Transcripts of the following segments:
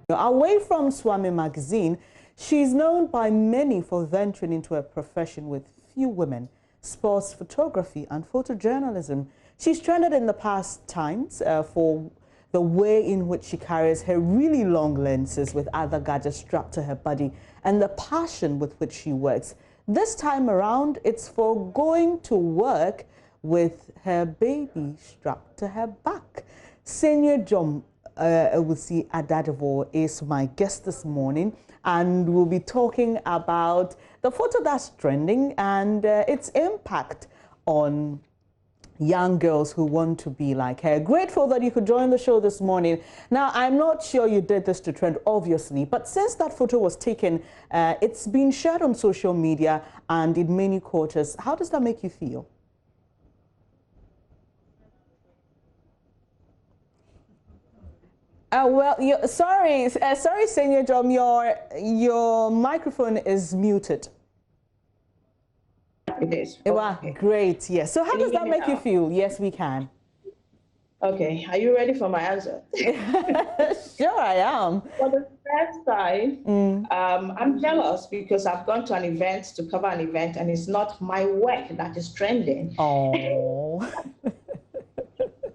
Away from Swami magazine, she's known by many for venturing into a profession with few women, sports photography and photojournalism. She's trended in the past times for the way in which she carries her really long lenses with other gadgets strapped to her body and the passion with which she works. This time around, it's for going to work with her baby strapped to her back. Senior John Ewusi Adadevo is my guest this morning, and we'll be talking about the photo that's trending and its impact on young girls who want to be like her. Grateful that you could join the show this morning. Now, I'm not sure you did this to trend, obviously, but since that photo was taken, it's been shared on social media and in many quarters. How does that make you feel? Sorry, Senior John, your microphone is muted. It is. Okay. Great, yes. So how does that make you feel? Yes, we can. Okay, are you ready for my answer? Sure, I am. For the first time, I'm jealous because I've gone to an event to cover an event and it's not my work that is trending. Oh.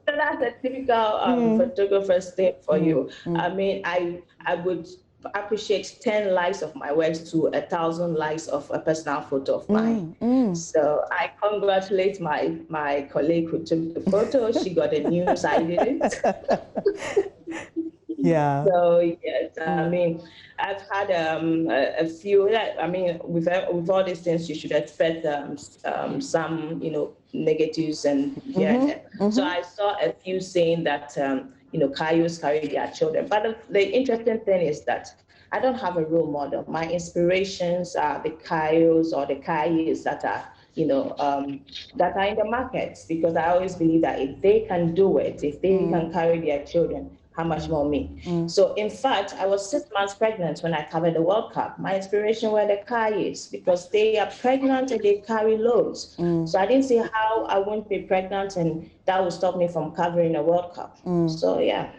So that's a typical photographer's thing for you. I mean, I would appreciate 10 likes of my work to 1,000 likes of a personal photo of mine. So I congratulate my colleague who took the photo. She got the news, I didn't. Yeah. So yes, I mean, I've had a few. I mean, with all these things, you should expect some, negatives and So I saw a few saying that coyotes carry their children. But the interesting thing is that I don't have a role model. My inspirations are the coyotes or the coyotes that are that are in the markets, because I always believe that if they can do it, if they can carry their children, how much more me? So in fact, I was 6 months pregnant when I covered the World Cup. My inspiration were the coyotes because they are pregnant and they carry loads. So I didn't see how I won't be pregnant and that would stop me from covering the World Cup. So yeah.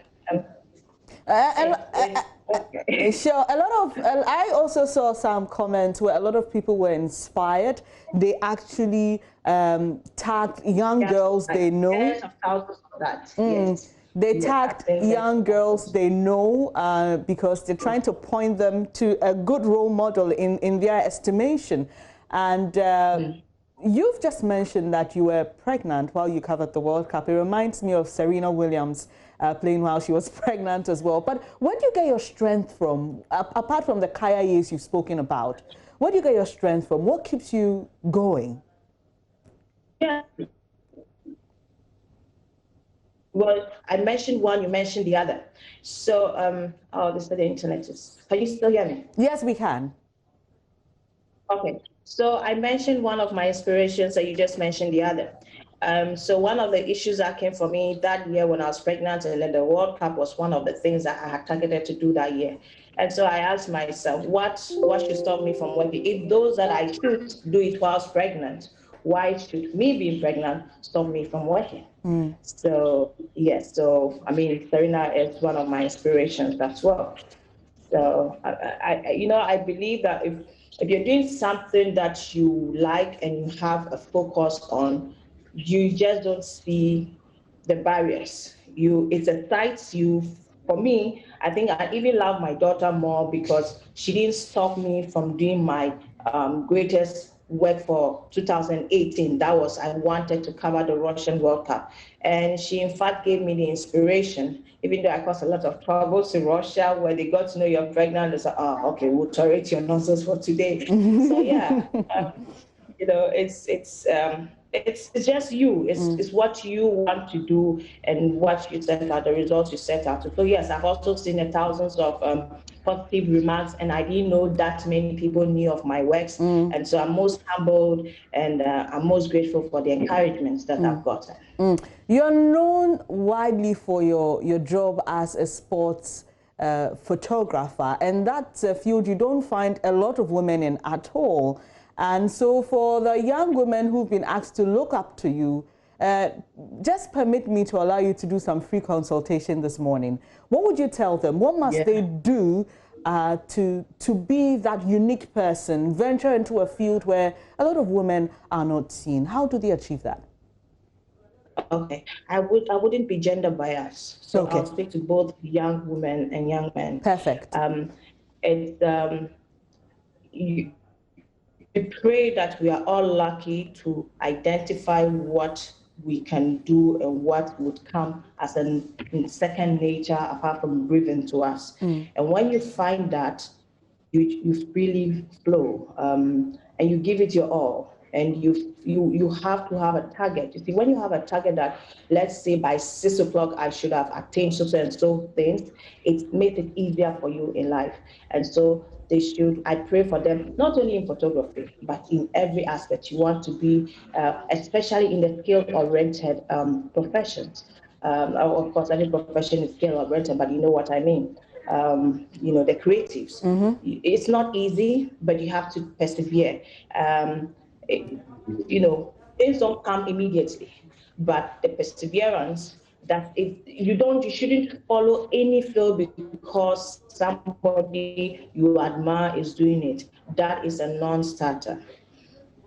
Sure. A lot of I also saw some comments where a lot of people were inspired. They actually tagged young girls they know. Thousands of that. Yes. They tagged young girls they know because they're trying to point them to a good role model in their estimation. And you've just mentioned that you were pregnant while you covered the World Cup. It reminds me of Serena Williams playing while she was pregnant as well. But where do you get your strength from, apart from the kaya years you've spoken about? Where do you get your strength from? What keeps you going? Yeah. Well, I mentioned one, you mentioned the other. So, this is the internet. Can you still hear me? Yes, we can. Okay. So I mentioned one of my inspirations and you just mentioned the other. So one of the issues that came for me that year when I was pregnant and then the World Cup was one of the things that I had targeted to do that year. And so I asked myself, what should stop me from working? If those that I should do it whilst pregnant, why should me being pregnant stop me from working? So, yes, so, I mean, Serena is one of my inspirations as well. So, I believe that if you're doing something that you like and you have a focus on, you just don't see the barriers. It's a sight for me, I think I even love my daughter more because she didn't stop me from doing my greatest work for 2018. That was, I wanted to cover the Russian World Cup. And she, in fact, gave me the inspiration, even though I caused a lot of troubles in Russia where they got to know you're pregnant. They said, okay, we'll tolerate your nonsense for today. So, yeah, it's just you. It's what you want to do and what you set out, the results you set out. So yes, I've also seen thousands of positive remarks, and I didn't know that many people knew of my works. And so I'm most humbled and I'm most grateful for the encouragements that I've gotten. You're known widely for your job as a sports photographer, and that's a field you don't find a lot of women in at all. And so for the young women who've been asked to look up to you, Just permit me to allow you to do some free consultation this morning. What would you tell them? What must they do to be that unique person, venture into a field where a lot of women are not seen? How do they achieve that? Okay, I wouldn't be gender biased, so okay. I'll speak to both young women and young men. Perfect. It's you pray that we are all lucky to identify what we can do and what would come as a second nature apart from breathing to us. And when you find that, you really flow, and you give it your all. And you have to have a target. You see, when you have a target that, let's say by 6 o'clock I should have attained so and so things, it makes it easier for you in life. And so I pray for them, not only in photography, but in every aspect. You want to be, especially in the skill-oriented professions. Of course, every profession is skill-oriented, but you know what I mean. The creatives. It's not easy, but you have to persevere. Things don't come immediately, but the perseverance you shouldn't follow any field because somebody you admire is doing it. That is a non-starter.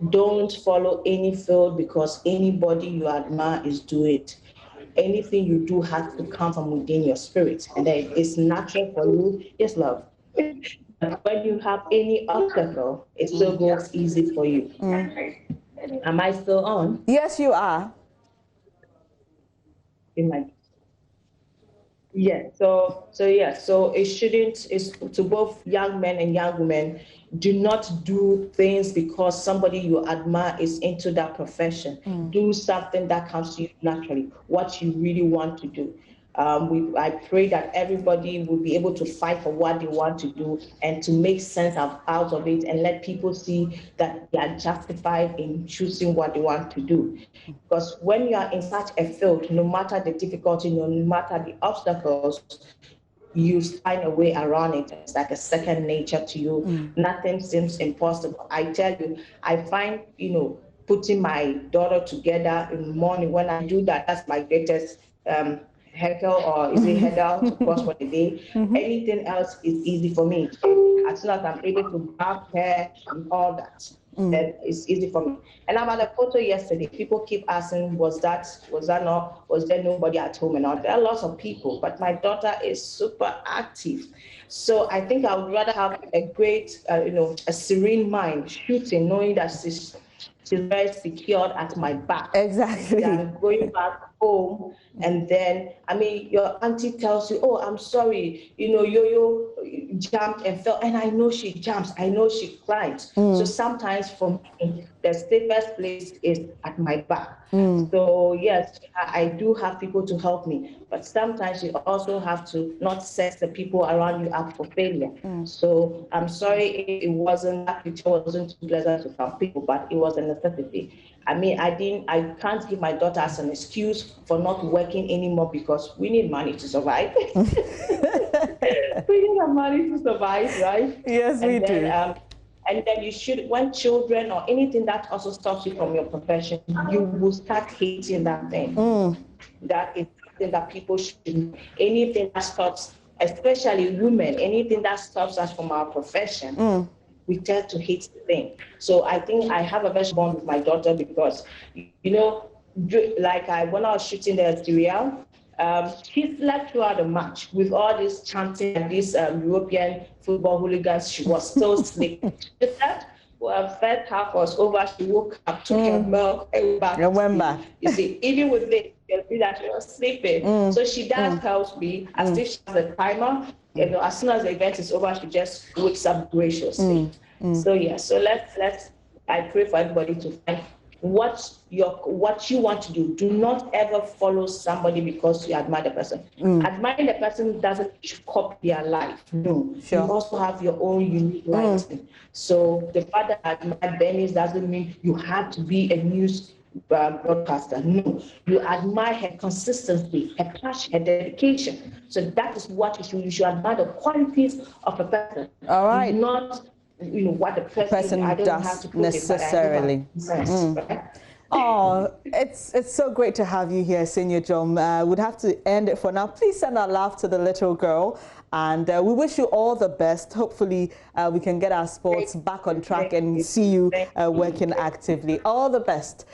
Don't follow any field because anybody you admire is doing it. Anything you do has to come from within your spirit, and then it's natural for you. Yes, love. But when you have any obstacle, it still goes easy for you. Am I still on? Yes, you are. So it shouldn't. It's to both young men and young women. Do not do things because somebody you admire is into that profession. Do something that comes to you naturally, what you really want to do. I pray that everybody will be able to fight for what they want to do and to make sense out of it and let people see that they are justified in choosing what they want to do. Because when you are in such a field, no matter the difficulty, no matter the obstacles, you find a way around it. It's like a second nature to you. Nothing seems impossible. I tell you, I find, putting my daughter together in the morning, when I do that, that's my greatest heckle, or is it headal to cross for the day. Anything else is easy for me. As soon as I'm able to grab her and all that, then it's easy for me. And I'm at a photo yesterday. People keep asking, was there nobody at home and all? There are lots of people, but my daughter is super active. So I think I would rather have a great, a serene mind shooting, knowing that she's very secured at my back. Exactly. Than going back home and then, your auntie tells you, oh, I'm sorry, Yo-Yo jumped and fell, and I know she jumps, I know she climbs. So sometimes for me, the safest place is at my back. So yes, I do have people to help me, but sometimes you also have to not set the people around you up for failure. So I'm sorry if that picture wasn't too pleasant to some people, but it was a necessity. I can't give my daughter as an excuse for not working anymore because we need money to survive. We need money to survive, right? Yes, we do. And then you should, when children or anything that also stops you from your profession, you will start hating that thing. That is something that people should, anything that stops, especially women, anything that stops us from our profession, we tend to hate the thing. So I think I have a very bond with my daughter because, when I was shooting the serial, she slept throughout the match with all this chanting and these European football hooligans. She was still sleeping. She said, well, first half was over. She woke up, took her milk, and went back. You see, even with this, you see that she was sleeping. So she does help me as if she has a timer. As soon as the event is over, she just wakes up graciously. So yeah, I pray for everybody to find what you want to do. Do not ever follow somebody because you admire the person. Admiring the person doesn't copy their life. No, you also have your own unique life. So the fact that I admire Bernice doesn't mean you have to be a news broadcaster. No, you admire her consistency, her passion, her dedication. So that is what you should admire, the qualities of a person. All right. Not what the person I don't does have to prove necessarily. Right? Oh, it's so great to have you here, Senior John. We'd have to end it for now. Please send our love to the little girl, and we wish you all the best. Hopefully, we can get our sports back on track and see you working actively. All the best.